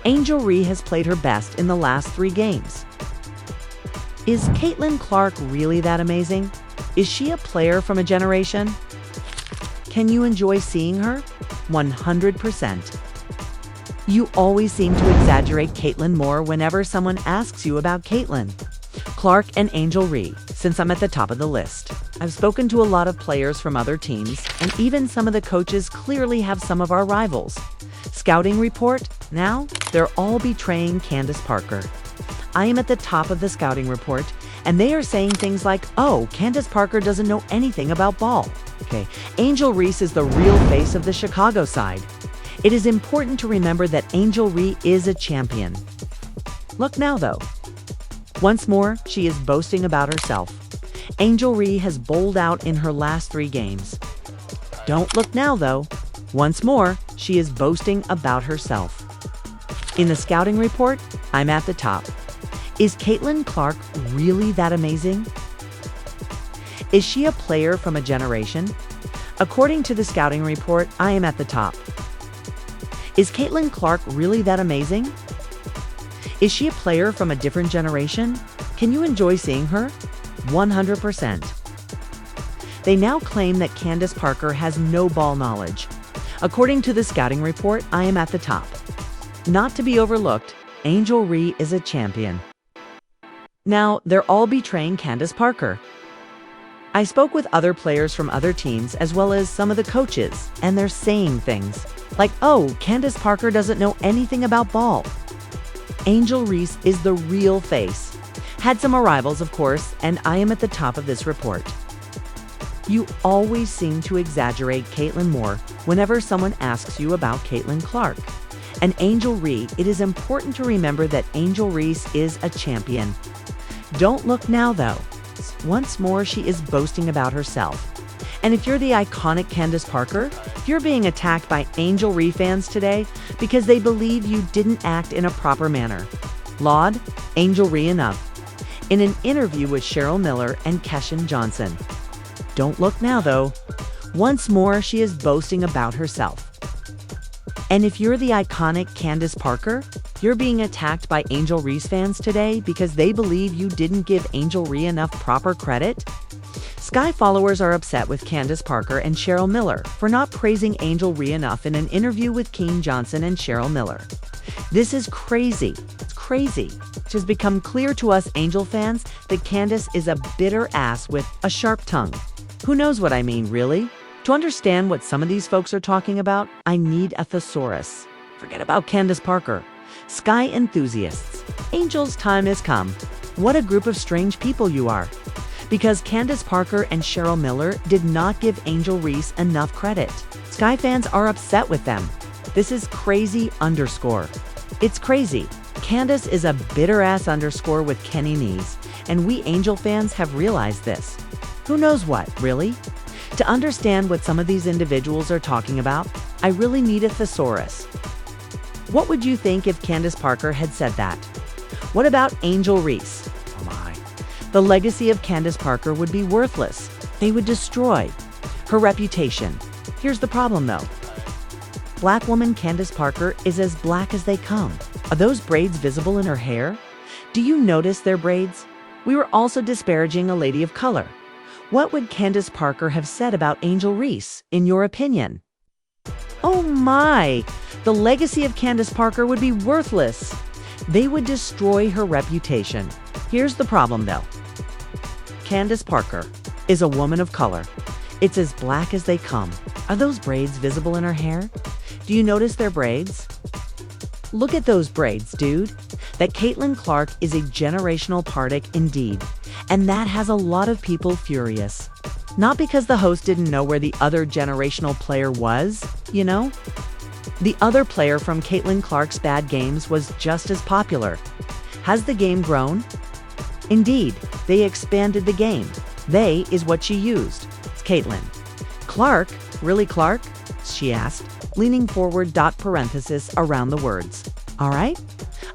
Angel Reese has played her best in the last 3 games. Is Caitlin Clark really that amazing? Is she a player from a generation? Can you enjoy seeing her? 100%. You always seem to exaggerate Caitlin more whenever someone asks you about Caitlin Clark and Angel Reese, since I'm at the top of the list. I've spoken to a lot of players from other teams, and even some of the coaches clearly have some of our rivals. Scouting report, now they're all betraying Candace Parker. I am at the top of the scouting report, and they are saying things like, oh, Candace Parker doesn't know anything about ball. Okay, Angel Reese is the real face of the Chicago side. It is important to remember that Angel Reese is a champion. Look now, though. Once more, she is boasting about herself. Angel Reese has bowled out in her last 3 games. Don't look now, though. Once more, she is boasting about herself. In the scouting report, I'm at the top. Is Caitlin Clark really that amazing? Is she a player from a generation? According to the scouting report, I am at the top. Is Caitlin Clark really that amazing? Is she a player from a different generation? Can you enjoy seeing her? 100%. They now claim that Candace Parker has no ball knowledge. According to the scouting report, I am at the top. Not to be overlooked, Angel Reese is a champion. Now, they're all betraying Candace Parker. I spoke with other players from other teams as well as some of the coaches, and they're saying things like, oh, Candace Parker doesn't know anything about ball. Angel Reese is the real face. Had some arrivals, of course, and I am at the top of this report. You always seem to exaggerate Caitlin more whenever someone asks you about Caitlin Clark. And Angel Reese, it is important to remember that Angel Reese is a champion. Don't look now, though. Once more, she is boasting about herself. And if you're the iconic Candace Parker, you're being attacked by Angel Reese fans today because they believe you didn't act in a proper manner. Laud Angel Reese enough. In an interview with Cheryl Miller and Keshin Johnson. Don't look now, though. Once more, she is boasting about herself. And if you're the iconic Candace Parker, you're being attacked by Angel Reese fans today because they believe you didn't give Angel Reese enough proper credit? Sky followers are upset with Candace Parker and Cheryl Miller for not praising Angel Reese enough in an interview with Keshin Johnson and Cheryl Miller. This is crazy. It's crazy. It has become clear to us Angel fans that Candace is a bitter ass with a sharp tongue. Who knows what I mean, really? To understand what some of these folks are talking about, I need a thesaurus. Forget about Candace Parker. Sky enthusiasts. Angel's time has come. What a group of strange people you are. Because Candace Parker and Cheryl Miller did not give Angel Reese enough credit. Sky fans are upset with them. This is crazy underscore. It's crazy. Candace is a bitter ass underscore with Kenny knees, and we Angel fans have realized this. Who knows what, really? To understand what some of these individuals are talking about, I really need a thesaurus. What would you think if Candace Parker had said that? What about Angel Reese? Oh my. The legacy of Candace Parker would be worthless. They would destroy her reputation. Here's the problem, though. Black woman Candace Parker is as black as they come. Are those braids visible in her hair? Do you notice their braids? We were also disparaging a lady of color. What would Candace Parker have said about Angel Reese, in your opinion? Oh my! The legacy of Candace Parker would be worthless. They would destroy her reputation. Here's the problem, though. Candace Parker is a woman of color. It's as black as they come. Are those braids visible in her hair? Do you notice their braids? Look at those braids, dude. That Caitlin Clark is a generational partick indeed. And that has a lot of people furious. Not because the host didn't know where the other generational player was, you know? The other player from Caitlin Clark's bad games was just as popular. Has the game grown? Indeed, they expanded the game. They is what she used. It's Caitlin. Clark? Really Clark? She asked, leaning forward. Parenthesis around the words. All right?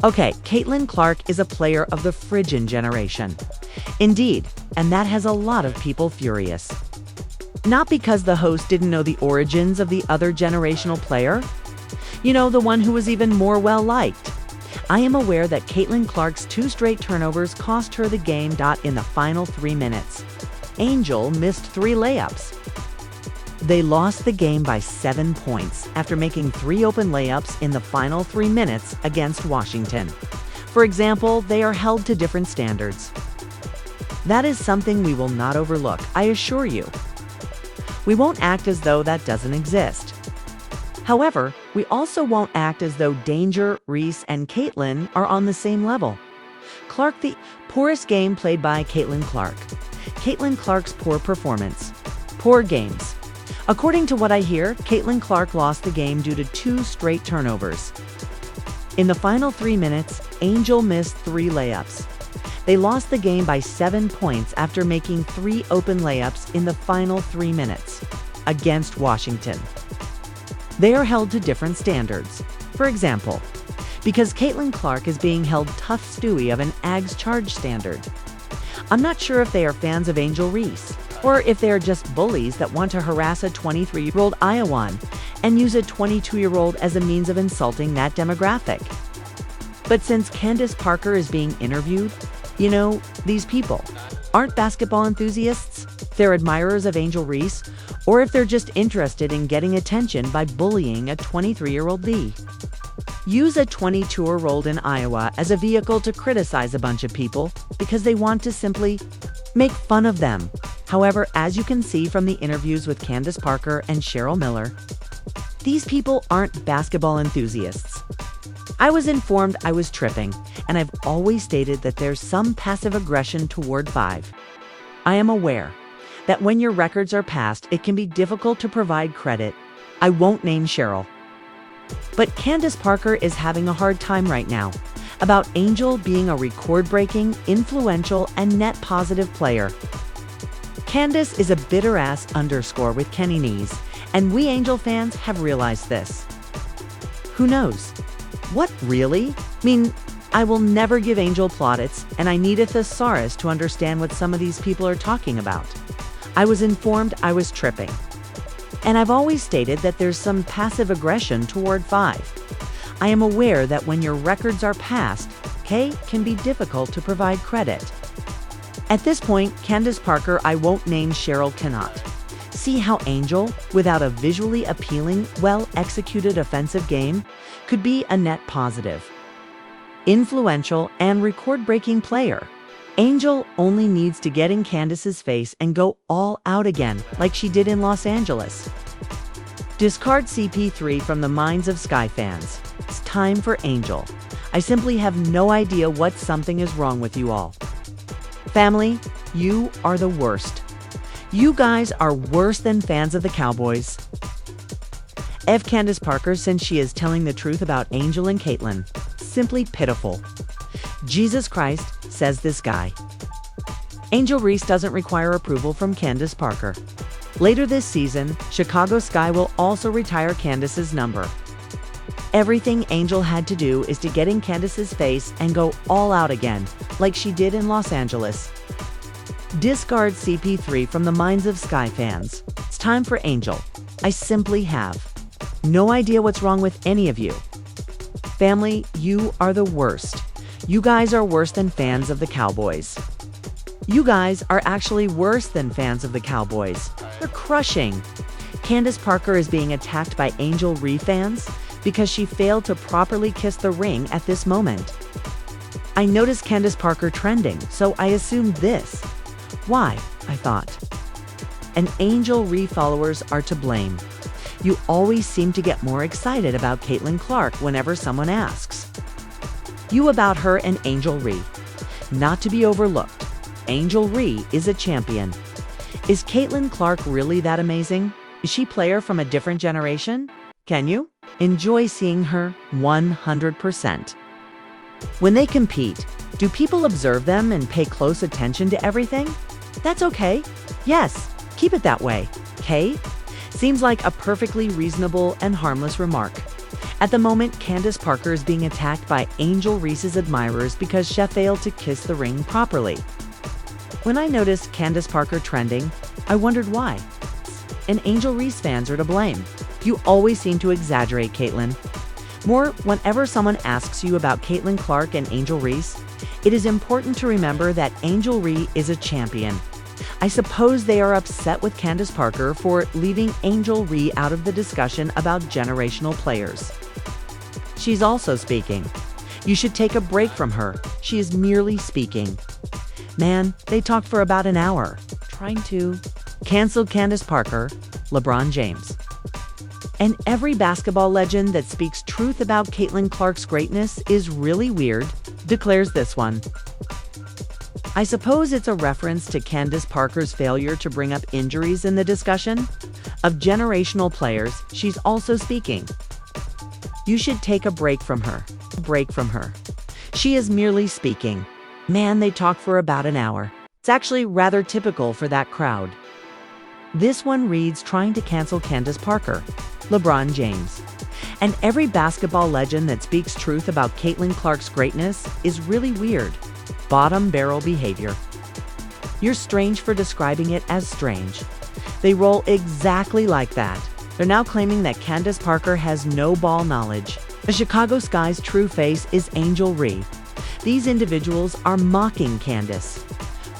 Okay, Caitlin Clark is a player of the Phrygian generation. Indeed, and that has a lot of people furious. Not because the host didn't know the origins of the other generational player. You know, the one who was even more well-liked. I am aware that Caitlin Clark's 2 straight turnovers cost her the game. In the final 3 minutes, Angel missed 3 layups. They lost the game by 7 points after making 3 open layups in the final 3 minutes against Washington. For example, they are held to different standards. That is something we will not overlook, I assure you. We won't act as though that doesn't exist. However, we also won't act as though Danger, Reese, and Caitlin are on the same level. Clark, the poorest game played by Caitlin Clark. Caitlin Clark's poor performance. Poor games. According to what I hear, Caitlin Clark lost the game due to 2 straight turnovers. In the final 3 minutes, Angel missed 3 layups. They lost the game by 7 points after making 3 open layups in the final 3 minutes against Washington. They are held to different standards. For example, because Caitlin Clark is being held tough Stewie of an Ags charge standard. I'm not sure if they are fans of Angel Reese, or if they are just bullies that want to harass a 23-year-old Iowan and use a 22-year-old as a means of insulting that demographic. But since Candace Parker is being interviewed, these people aren't basketball enthusiasts, they're admirers of Angel Reese, or if they're just interested in getting attention by bullying a 23-year-old D. Use a 22-year-old in Iowa as a vehicle to criticize a bunch of people because they want to simply make fun of them. However, as you can see from the interviews with Candace Parker and Cheryl Miller, these people aren't basketball enthusiasts. I was informed I was tripping, and I've always stated that there's some passive aggression toward 5. I am aware that when your records are passed, it can be difficult to provide credit. I won't name Cheryl. But Candace Parker is having a hard time right now about Angel being a record-breaking, influential, and net positive player. Candace is a bitter-ass underscore with Kenny knees, and we Angel fans have realized this. Who knows? What, really? I will never give Angel plaudits, and I need a thesaurus to understand what some of these people are talking about. I was informed I was tripping. And I've always stated that there's some passive aggression toward 5. I am aware that when your records are passed, K can be difficult to provide credit. At this point, Candace Parker, I won't name Cheryl, cannot see how Angel, without a visually appealing, well-executed offensive game, could be a net positive, influential, and record-breaking player. Angel only needs to get in Candace's face and go all out again, like she did in Los Angeles. Discard CP3 from the minds of Sky fans. It's time for Angel. I simply have no idea what something is wrong with you all. Family, you are the worst. You guys are worse than fans of the Cowboys. F. Candace Parker, since she is telling the truth about Angel and Caitlin. Simply pitiful. Jesus Christ, says this guy. Angel Reese doesn't require approval from Candace Parker. Later this season, Chicago Sky will also retire Candace's number. Everything Angel had to do is to get in Candace's face and go all out again, like she did in Los Angeles. Discard CP3 from the minds of Sky fans. It's time for Angel. I simply have no idea what's wrong with any of you. Family, you are the worst. You guys are worse than fans of the Cowboys. You guys are actually worse than fans of the Cowboys. They're crushing. Candace Parker is being attacked by Angel Reese fans because she failed to properly kiss the ring at this moment. I noticed Candace Parker trending, so I assumed this. Why? I thought. And Angel Reese followers are to blame. You always seem to get more excited about Caitlin Clark whenever someone asks you about her and Angel Reese. Not to be overlooked, Angel Reese is a champion. Is Caitlin Clark really that amazing? Is she a player from a different generation? Can you enjoy seeing her 100%? When they compete, do people observe them and pay close attention to everything? That's okay. Yes, keep it that way. Okay? Seems like a perfectly reasonable and harmless remark. At the moment, Candace Parker is being attacked by Angel Reese's admirers because she failed to kiss the ring properly. When I noticed Candace Parker trending, I wondered why. And Angel Reese fans are to blame. You always seem to exaggerate, Caitlin. Whenever someone asks you about Caitlin Clark and Angel Reese, it is important to remember that Angel Reese is a champion. I suppose they are upset with Candace Parker for leaving Angel Reese out of the discussion about generational players. She's also speaking. You should take a break from her. She is merely speaking. Man, they talked for about an hour, trying to cancel Candace Parker, LeBron James. And every basketball legend that speaks truth about Caitlin Clark's greatness is really weird, declares this one. I suppose it's a reference to Candace Parker's failure to bring up injuries in the discussion of generational players. She's also speaking. You should take a break from her. She is merely speaking. Man, they talked for about an hour. It's actually rather typical for that crowd. This one reads, trying to cancel Candace Parker, LeBron James. And every basketball legend that speaks truth about Caitlin Clark's greatness is really weird. Bottom barrel behavior. You're strange for describing it as strange. They roll exactly like that. They're now claiming that Candace Parker has no ball knowledge. The Chicago Sky's true face is Angel Reese. These individuals are mocking Candace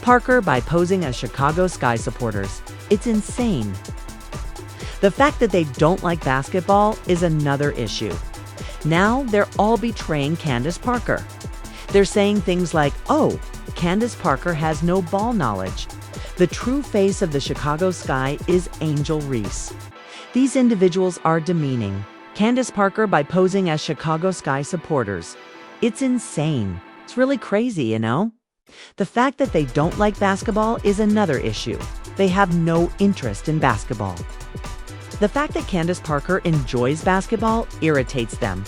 Parker by posing as Chicago Sky supporters. It's insane. The fact that they don't like basketball is another issue. Now they're all betraying Candace Parker. They're saying things like, oh, Candace Parker has no ball knowledge. The true face of the Chicago Sky is Angel Reese. These individuals are demeaning Candace Parker by posing as Chicago Sky supporters. It's insane. It's really crazy, you know? The fact that they don't like basketball is another issue. They have no interest in basketball. The fact that Candace Parker enjoys basketball irritates them.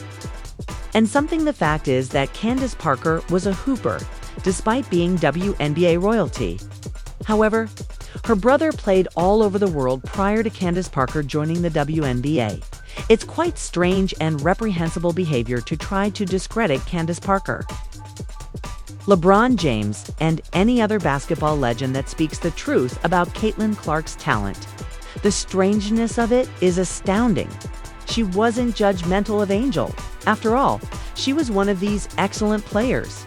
And the fact is that Candace Parker was a hooper, despite being WNBA royalty. However, her brother played all over the world prior to Candace Parker joining the WNBA. It's quite strange and reprehensible behavior to try to discredit Candace Parker. LeBron James and any other basketball legend that speaks the truth about Caitlin Clark's talent. The strangeness of it is astounding. She wasn't judgmental of Angel. After all, she was one of these excellent players.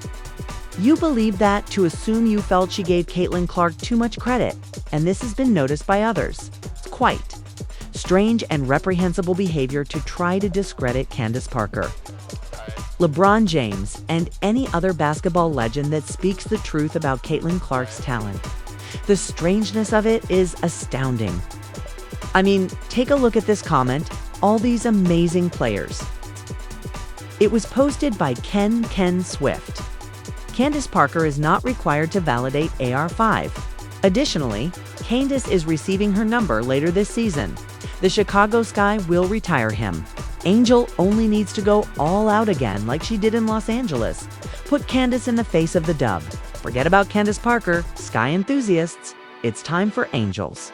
You believe that to assume you felt she gave Caitlin Clark too much credit, and this has been noticed by others. It's quite strange and reprehensible behavior to try to discredit Candace Parker. LeBron James and any other basketball legend that speaks the truth about Caitlin Clark's talent. The strangeness of it is astounding. I mean, take a look at this comment, all these amazing players. It was posted by Ken Swift. Candace Parker is not required to validate AR5. Additionally, Candace is receiving her number later this season. The Chicago Sky will retire him. Angel only needs to go all out again like she did in Los Angeles. Put Candace in the face of the dub. Forget about Candace Parker, Sky enthusiasts. It's time for Angels.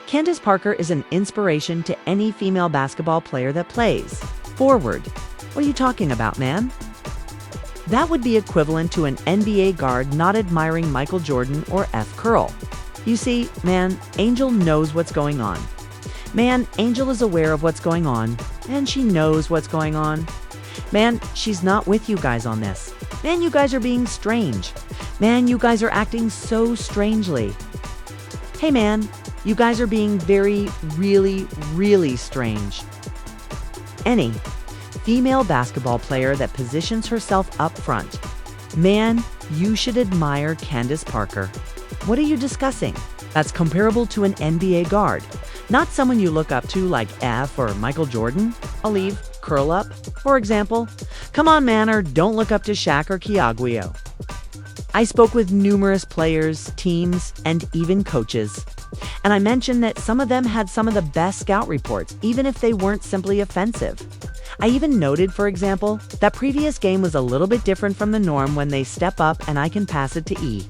Candace Parker is an inspiration to any female basketball player that plays forward. What are you talking about, man? That would be equivalent to an NBA guard not admiring Michael Jordan or F. Curl. You see, man, Angel knows what's going on. Man, Angel is aware of what's going on, and she knows what's going on. Man, she's not with you guys on this. Man, you guys are being strange. Man, you guys are acting so strangely. Hey man, you guys are being really strange. Any female basketball player that positions herself up front, man, you should admire Candace Parker. What are you discussing? That's comparable to an NBA guard, not someone you look up to like F or Michael Jordan. I'll leave curl up, for example. Come on, man, or don't look up to Shaq or Kiaguio. I spoke with numerous players, teams, and even coaches. And I mentioned that some of them had some of the best scout reports, even if they weren't simply offensive. I even noted, for example, that previous game was a little bit different from the norm when they step up and I can pass it to E.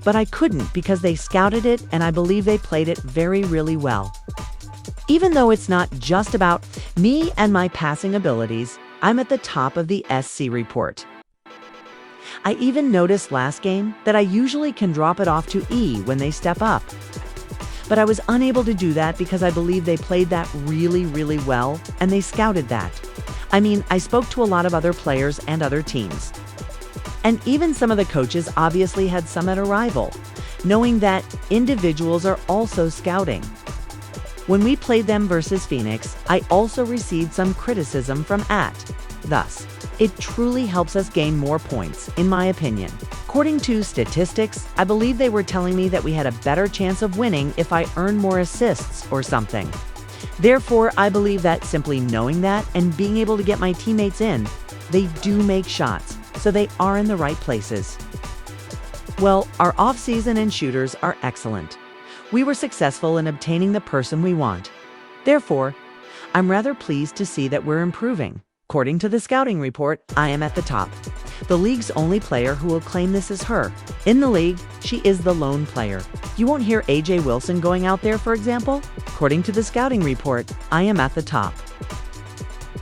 But I couldn't because they scouted it and I believe they played it really well. Even though it's not just about me and my passing abilities, I'm at the top of the SC report. I even noticed last game that I usually can drop it off to E when they step up. But I was unable to do that because I believe they played that really well, and they scouted that. I mean, I spoke to a lot of other players and other teams. And even some of the coaches obviously had some at arrival, knowing that individuals are also scouting. When we played them versus Phoenix, I also received some criticism from Thus, it truly helps us gain more points, in my opinion. According to statistics, I believe they were telling me that we had a better chance of winning if I earned more assists or something. Therefore, I believe that simply knowing that and being able to get my teammates in, they do make shots, so they are in the right places. Well, our off-season and shooters are excellent. We were successful in obtaining the person we want. Therefore, I'm rather pleased to see that we're improving. According to the scouting report, I am at the top. The league's only player who will claim this is her. In the league, she is the lone player. You won't hear AJ Wilson going out there, for example. According to the scouting report, I am at the top.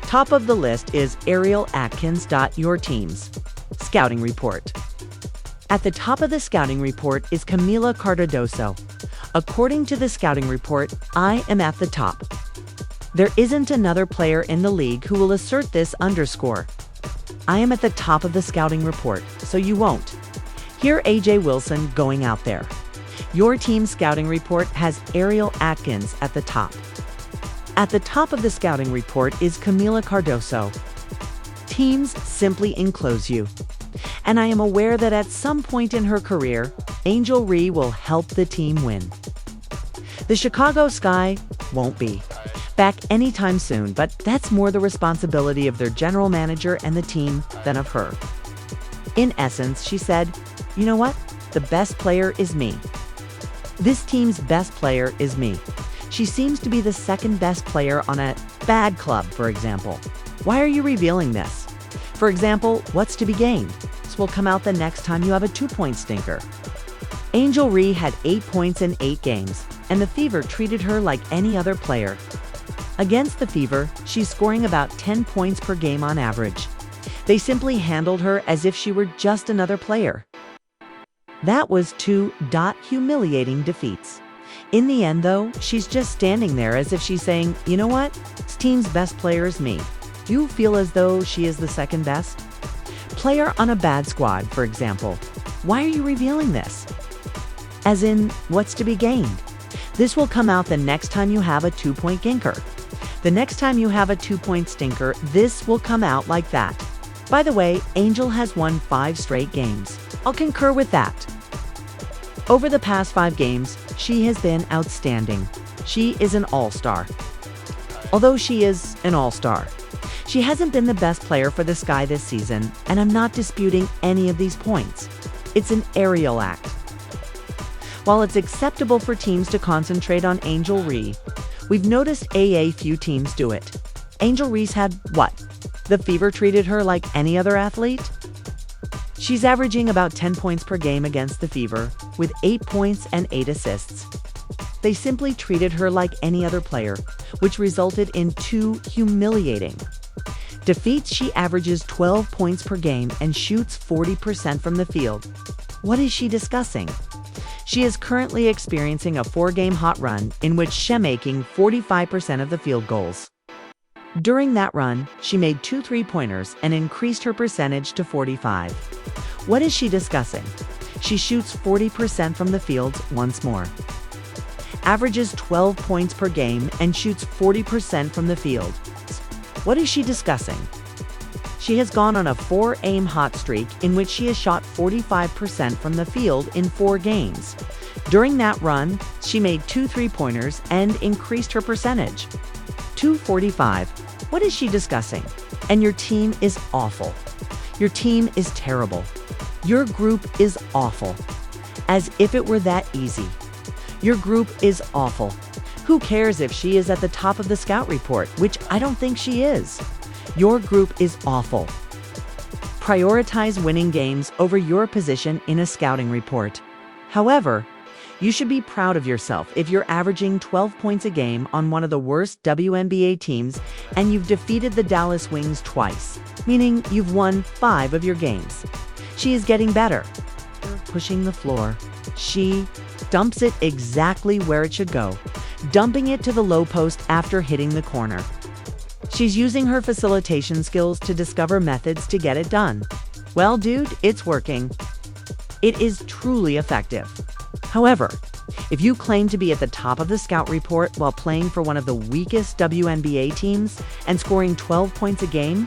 Top of the list is Ariel Atkins. Your team's scouting report. At the top of the scouting report is Camila Cardoso. According to the scouting report, I am at the top. There isn't another player in the league who will assert this underscore. I am at the top of the scouting report, so you won't hear AJ Wilson going out there. Your team's scouting report has Ariel Atkins at the top. At the top of the scouting report is Camila Cardoso. Teams simply enclose you. And I am aware that at some point in her career, Angel Reese will help the team win. The Chicago Sky won't be back anytime soon, but that's more the responsibility of their general manager and the team than of her. In essence, she said, "You know what? The best player is me. This team's best player is me." She seems to be the second best player on a bad club, for example. Why are you revealing this? For example, what's to be gained? This will come out the next time you have a 2-point stinker. Angel Reese had 8 points in 8 games, and the Fever treated her like any other player. Against the Fever, she's scoring about 10 points per game on average. They simply handled her as if she were just another player. That was 2 humiliating defeats. In the end, though, she's just standing there as if she's saying, "You know what? This team's best player is me." Do you feel as though she is the second best player on a bad squad, for example? Why are you revealing this? As in, what's to be gained? This will come out the next time you have a 2-point ginker. The next time you have a 2-point stinker, this will come out like that. By the way, Angel has won 5 straight games. I'll concur with that. Over the past 5 games, she has been outstanding. She is an all-star. Although she is an all-star, she hasn't been the best player for the Sky this season, and I'm not disputing any of these points. It's an aerial act. While it's acceptable for teams to concentrate on Angel Reese, we've noticed a few teams do it. Angel Reese had what? The Fever treated her like any other athlete? She's averaging about 10 points per game against the Fever, with 8 points and 8 assists. They simply treated her like any other player, which resulted in 2 humiliating defeats. She averages 12 points per game and shoots 40% from the field. What is she discussing? She is currently experiencing a 4-game hot run in which she's making 45% of the field goals. During that run, she made 2 3-pointers and increased her percentage to 45. What is she discussing? She shoots 40% from the field once more. Averages 12 points per game and shoots 40% from the field. What is she discussing? She has gone on a 4-game hot streak in which she has shot 45% from the field in 4 games. During that run, she made 2 3-pointers and increased her percentage. 245. What is she discussing? And your team is awful. Your team is terrible. Your group is awful. As if it were that easy. Your group is awful. Who cares if she is at the top of the scout report, which I don't think she is. Your group is awful. Prioritize winning games over your position in a scouting report. However, you should be proud of yourself if you're averaging 12 points a game on one of the worst WNBA teams and you've defeated the Dallas Wings twice, meaning you've won 5 of your games. She is getting better. Pushing the floor. She dumps it exactly where it should go, dumping it to the low post after hitting the corner. She's using her facilitation skills to discover methods to get it done. Well, dude, it's working. It is truly effective. However, if you claim to be at the top of the scout report while playing for one of the weakest WNBA teams and scoring 12 points a game,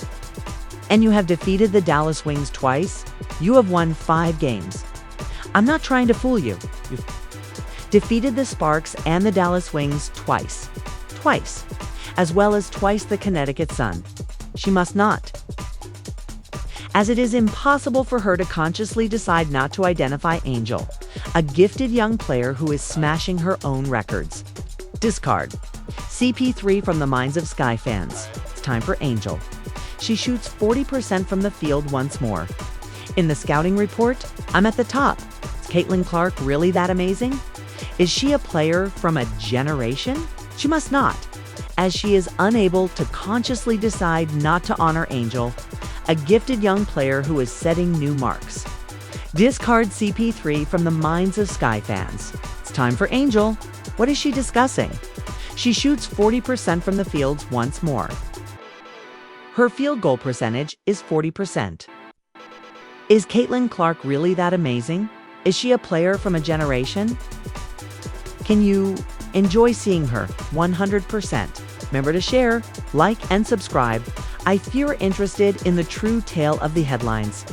and you have defeated the Dallas Wings twice, you have won 5 games. I'm not trying to fool you. You've defeated the Sparks and the Dallas Wings twice, as well as twice the Connecticut Sun. She must not. As it is impossible for her to consciously decide not to identify Angel, a gifted young player who is smashing her own records. Discard. CP3 from the minds of Sky fans. It's time for Angel. She shoots 40% from the field once more. In the scouting report, I'm at the top. Is Caitlin Clark really that amazing? Is she a player from a generation? She must not, as she is unable to consciously decide not to honor Angel, a gifted young player who is setting new marks. Discard CP3 from the minds of Sky fans. It's time for Angel. What is she discussing? She shoots 40% from the field once more. Her field goal percentage is 40%. Is Caitlin Clark really that amazing? Is she a player from a generation? Can you enjoy seeing her 100%? Remember to share, like, and subscribe if you're interested in the true tale of the headlines.